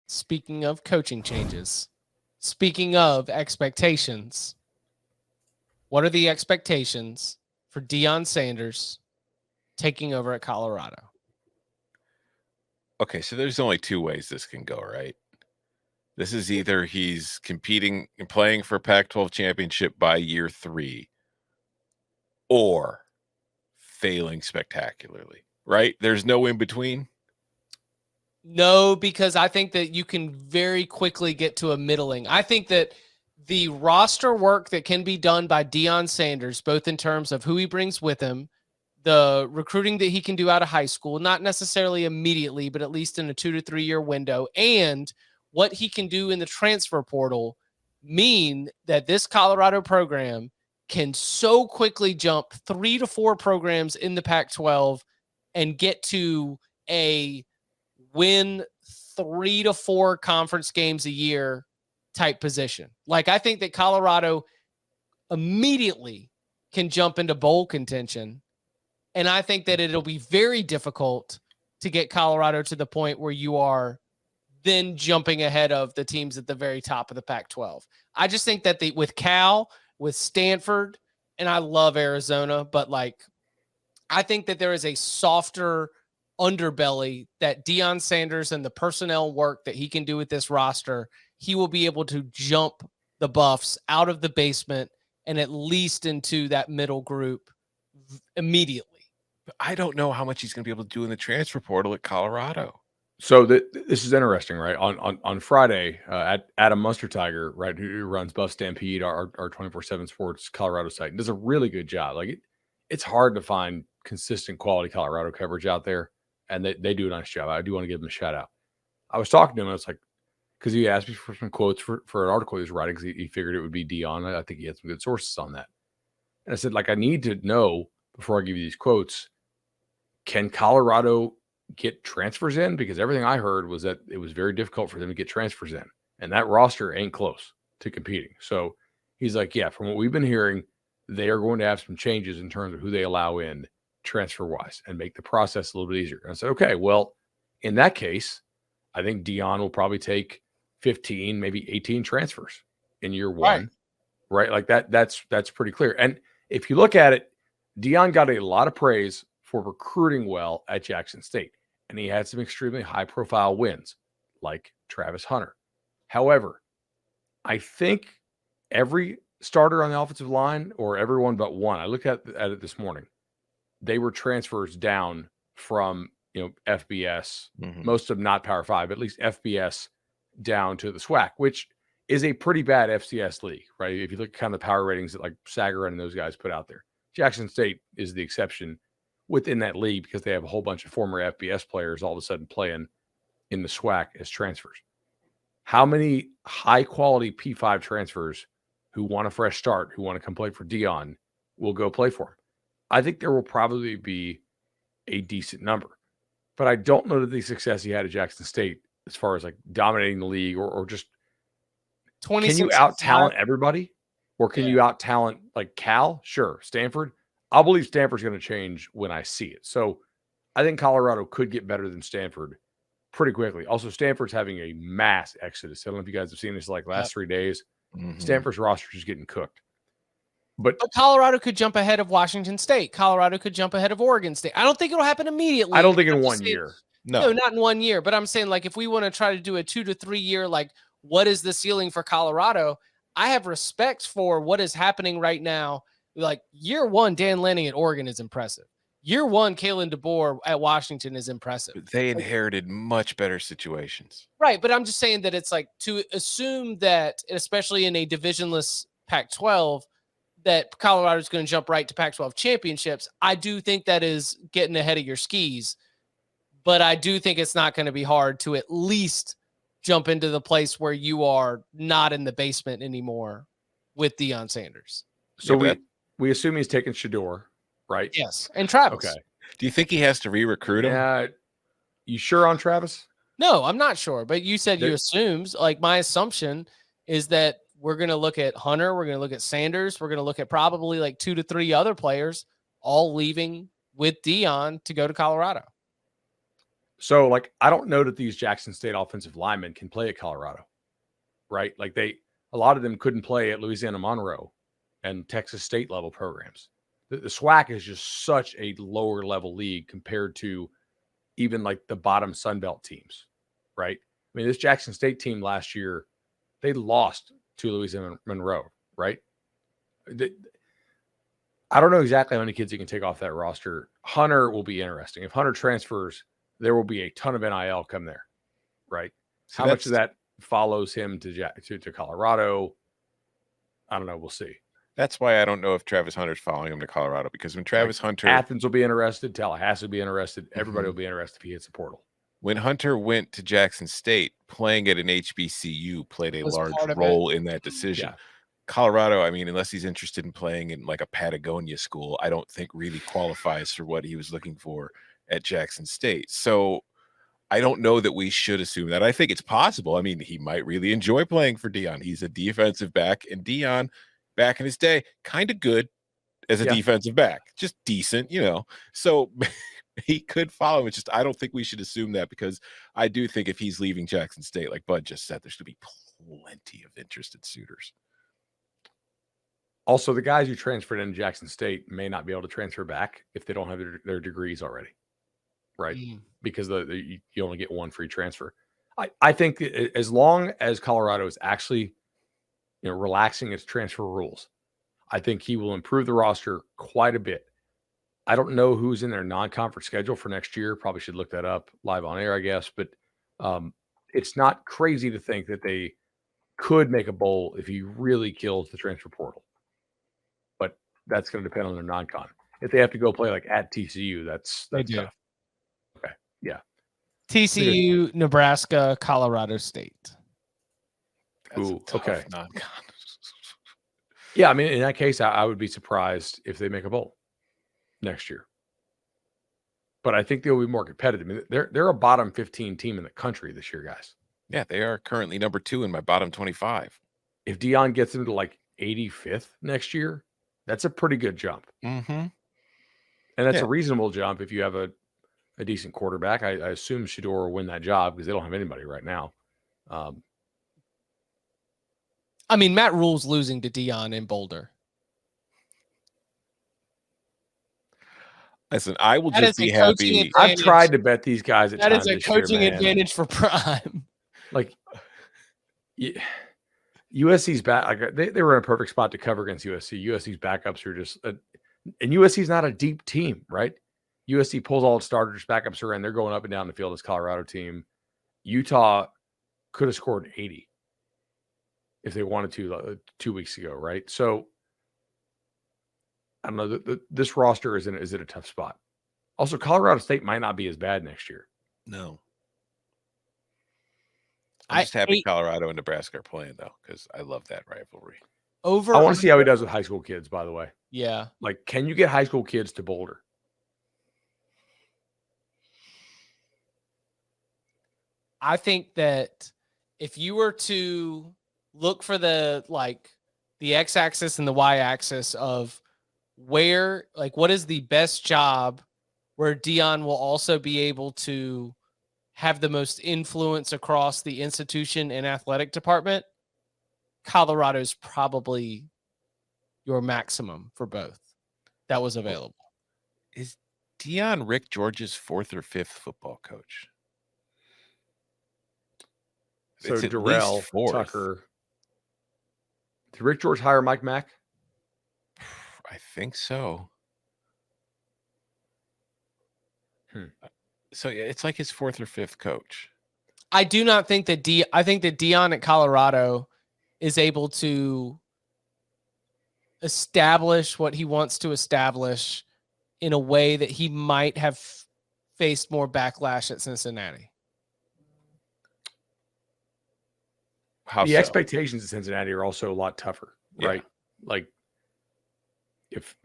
Speaking of coaching changes, speaking of expectations, what are the expectations for Deion Sanders taking over at Colorado? Okay, so there's only two ways this can go, right? This is either he's competing and playing for Pac-12 championship by year 3 or failing spectacularly, right? There's no in between. No, because I think that you can very quickly get to a middling. I think that the roster work that can be done by Deion Sanders, both in terms of who he brings with him, the recruiting that he can do out of high school, not necessarily immediately, but at least in a 2 to 3 year window, and what he can do in the transfer portal mean that this Colorado program can so quickly jump 3 to 4 programs in the Pac-12 and get to a win 3 to 4 conference games a year type position. Like, I think that Colorado immediately can jump into bowl contention. And I think that it'll be very difficult to get Colorado to the point where you are then jumping ahead of the teams at the very top of the Pac-12. I just think that with Cal, with Stanford, and I love Arizona, but like, I think that there is a softer underbelly that Deion Sanders and the personnel work that he can do with this roster, he will be able to jump the Buffs out of the basement and at least into that middle group immediately. But I don't know how much he's going to be able to do in the transfer portal at Colorado. So this is interesting, right? On Friday, at Adam Tiger, right, who runs Buff Stampede, our 24/7 Sports Colorado site, and does a really good job. Like it's hard to find consistent quality Colorado coverage out there, and they do a nice job. I do want to give them a shout out. I was talking to him, and I was like, because he asked me for some quotes for an article he was writing, because he figured it would be Deion. I think he had some good sources on that. And I said, like, I need to know before I give you these quotes, can Colorado get transfers in? Because everything I heard was that it was very difficult for them to get transfers in, and that roster ain't close to competing. So he's like, yeah, from what we've been hearing, they are going to have some changes in terms of who they allow in transfer wise and make the process a little bit easier. And I said, okay, well, in that case, I think Deion will probably take 15, maybe 18 transfers in year one, right? Like that's pretty clear. And if you look at it, Deion got a lot of praise for recruiting well at Jackson State, and he had some extremely high-profile wins, like Travis Hunter. However, I think every starter on the offensive line, or everyone but one, I looked at it this morning, they were transfers down from FBS, most of them not Power 5, at least FBS down to the SWAC, which is a pretty bad FCS league, right? If you look at kind of the power ratings that like Sagarin and those guys put out there. Jackson State is the exception within that league because they have a whole bunch of former FBS players all of a sudden playing in the SWAC as transfers. How many high-quality P5 transfers who want a fresh start, who want to come play for Deion, will go play for him? I think there will probably be a decent number. But I don't know that the success he had at Jackson State, as far as like dominating the league or just can you out-talent everybody? Or can you out-talent like Cal? Sure. Stanford? I'll believe Stanford's going to change when I see it. So I think Colorado could get better than Stanford pretty quickly. Also, Stanford's having a mass exodus. I don't know if you guys have seen this like last 3 days. Stanford's roster is getting cooked. But Colorado could jump ahead of Washington State. Colorado could jump ahead of Oregon State. I don't think it'll happen immediately. I don't think in 1 year. No, not in 1 year. But I'm saying, like, if we want to try to do a 2 to 3 year, like, what is the ceiling for Colorado? I have respect for what is happening right now. Like, year one, Dan Lanning at Oregon is impressive. Year one, Kalen DeBoer at Washington is impressive. But they inherited much better situations. Right, but I'm just saying that it's like to assume that, especially in a divisionless Pac-12, that Colorado is going to jump right to Pac-12 championships. I do think that is getting ahead of your skis, but I do think it's not going to be hard to at least jump into the place where you are not in the basement anymore with Deion Sanders. So we assume he's taking Shedeur, right? Yes, and Travis. Okay. Do you think he has to re-recruit him? You sure on Travis? No, I'm not sure. But you said you assumes. Like, my assumption is that we're going to look at Hunter. We're going to look at Sanders. We're going to look at probably like 2 to 3 other players all leaving with Deion to go to Colorado. So, like, I don't know that these Jackson State offensive linemen can play at Colorado, right? Like, a lot of them couldn't play at Louisiana Monroe and Texas State level programs. The SWAC is just such a lower level league compared to even like the bottom Sunbelt teams, right? I mean, this Jackson State team last year, they lost to Louisiana Monroe, right? I don't know exactly how many kids you can take off that roster. Hunter will be interesting. If Hunter transfers, there will be a ton of NIL come there, right? So How much of that follows him to Colorado? I don't know. We'll see. That's why I don't know if Travis Hunter's following him to Colorado, because when Travis Hunter, Athens will be interested, Tallahassee will be interested, everybody will be interested if he hits the portal. When Hunter went to Jackson State, playing at an HBCU played a large role in that decision. Yeah. Colorado, I mean, unless he's interested in playing in like a Patagonia school, I don't think really qualifies for what he was looking for at Jackson State. So I don't know that we should assume that. I think it's possible. I mean, he might really enjoy playing for Deion. He's a defensive back, and Deion, back in his day, kind of good as a defensive back, just decent, you know. So he could follow him. It's just I don't think we should assume that, because I do think if he's leaving Jackson State, like Bud just said, there's going to be plenty of interested suitors. Also, the guys who transferred into Jackson State may not be able to transfer back if they don't have their degrees already, right? Because you only get one free transfer. I think as long as Colorado is actually, relaxing its transfer rules, I think he will improve the roster quite a bit. I don't know who's in their non-conference schedule for next year. Probably should look that up live on air, I guess. But it's not crazy to think that they could make a bowl if he really kills the transfer portal. But that's going to depend on their non-con. If they have to go play like at TCU, that's tough. Okay, yeah. TCU, Nebraska, Colorado State. That's a tough okay. non-con. Yeah, I mean, in that case, I would be surprised if they make a bowl next year. But I think they'll be more competitive. I mean, they're a bottom 15 team in the country this year, guys. Yeah, they are currently number 2 in my bottom 25. If Deion gets them to like 85th next year, that's a pretty good jump. Mm-hmm. And that's a reasonable jump if you have a decent quarterback. I assume Shedeur will win that job because they don't have anybody right now. I mean, Matt Rule's losing to Deion in Boulder. Listen, I will just be happy. I've tried to bet these guys at times. That is a coaching advantage for Prime. Like, USC's back. Like, they were in a perfect spot to cover against USC. USC's backups are just, and USC's not a deep team, right? USC pulls all its starters, backups are in. They're going up and down the field. This Colorado team. Utah could have scored 80 if they wanted to 2 weeks ago, right? So I don't know. This roster is in a tough spot. Also, Colorado State might not be as bad next year. No. I'm just happy Colorado and Nebraska are playing, though, because I love that rivalry. I want to see how he does with high school kids, by the way. Yeah. Like, can you get high school kids to Boulder? I think that if you were to look for the x-axis and the y-axis of where, like, what is the best job where Deion will also be able to have the most influence across the institution and athletic department, Colorado's probably your maximum for both that was available. Is Deion Rick George's 4th or 5th football coach? So Darrell, Tucker. Did Rick George hire Mike Mack? I think so. So yeah, it's like his 4th or 5th coach. I do not think that I think that Deion at Colorado is able to establish what he wants to establish in a way that he might have faced more backlash at Cincinnati. The expectations at Cincinnati are also a lot tougher, right? Like, if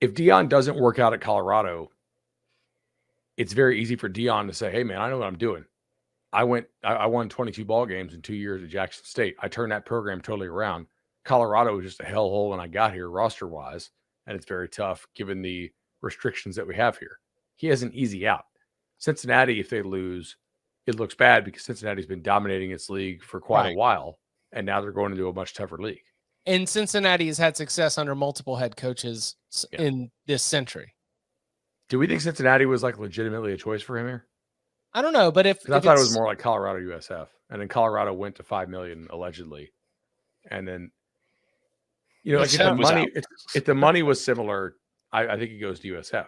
Deion doesn't work out at Colorado, it's very easy for Deion to say, "Hey, man, I know what I'm doing. I won 22 ball games in 2 years at Jackson State. I turned that program totally around. Colorado was just a hellhole when I got here, roster wise, and it's very tough given the restrictions that we have here. He has an easy out. Cincinnati, if they lose, it looks bad because Cincinnati's been dominating its league for quite a while, and now they're going into a much tougher league. And Cincinnati has had success under multiple head coaches in this century. Do we think Cincinnati was like legitimately a choice for him here? I don't know, but if I thought it was more like Colorado USF, and then Colorado went to $5 million allegedly, and then like if the money was similar, I think he goes to USF.